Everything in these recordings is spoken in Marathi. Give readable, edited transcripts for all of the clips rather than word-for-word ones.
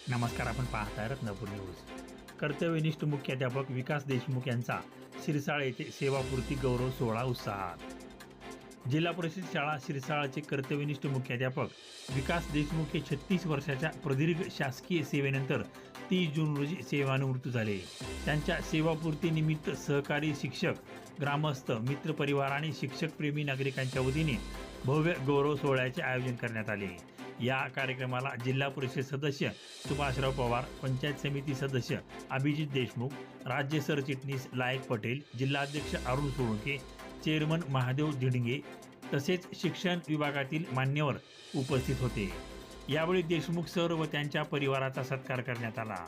नमस्कार. आपण पाहताय रत्नापूर न्यूज. कर्तव्यनिष्ठ मुख्याध्यापक विकास देशमुख यांचा शिरसाळ येथे सेवापूर्ती गौरव सोहळा उत्साहात. जिल्हा परिषद शाळा शिरसाळचे कर्तव्यनिष्ठ मुख्याध्यापक विकास देशमुख हे 36 वर्षाच्या प्रदीर्घ शासकीय सेवेनंतर 30 जून रोजी सेवानिवृत्त झाले. त्यांच्या सेवापूर्तीनिमित्त सहकारी शिक्षक, ग्रामस्थ, मित्रपरिवार आणि शिक्षकप्रेमी नागरिकांच्या वतीने भव्य गौरव सोहळ्याचे आयोजन करण्यात आले. या कार्यक्रमाला जिल्हा परिषद सदस्य सुभाषराव पवार, पंचायत समिती सदस्य अभिजित देशमुख, राज्य सरचिटणीस लायक पटेल, जिल्हाध्यक्ष अरुण सोळंके, चेअरमन महादेव धिडंगे तसेच शिक्षण विभागातील मान्यवर उपस्थित होते. यावेळी देशमुख सर व त्यांच्या परिवाराचा सत्कार करण्यात आला.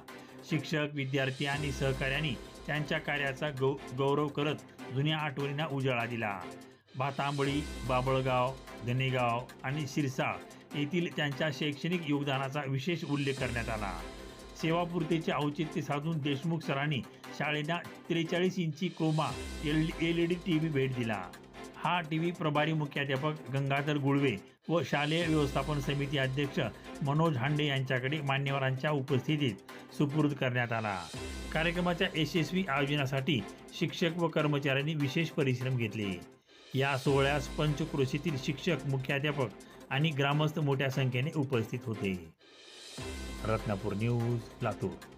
शिक्षक, विद्यार्थी आणि सहकाऱ्यांनी त्यांच्या कार्याचा गौरव करत जुन्या आठवणींना उजाळा दिला. भातांबळी, बाबळगाव, धनेगाव आणि शिरसाळ येथील त्यांच्या शैक्षणिक योगदानाचा विशेष उल्लेख करण्यात आला. सेवापूर्तीचे औचित्य साधून देशमुख सरांनी शाळेला 43 इंची क्रोमा LED TV भेट दिला. हा TV प्रभारी मुख्याध्यापक गंगाधर गुळवे व शालेय व्यवस्थापन समिती अध्यक्ष मनोज हांडे यांच्याकडे मान्यवरांच्या उपस्थितीत सुपूर्द करण्यात आला. कार्यक्रमाच्या यशस्वी आयोजनासाठी शिक्षक व कर्मचाऱ्यांनी विशेष परिश्रम घेतले. या सोहळ्यास पंचक्रोशीतील शिक्षक, मुख्याध्यापक आणि ग्रामस्थ मोठ्या संख्येने उपस्थित होते. रत्नापूर न्यूज, लातूर.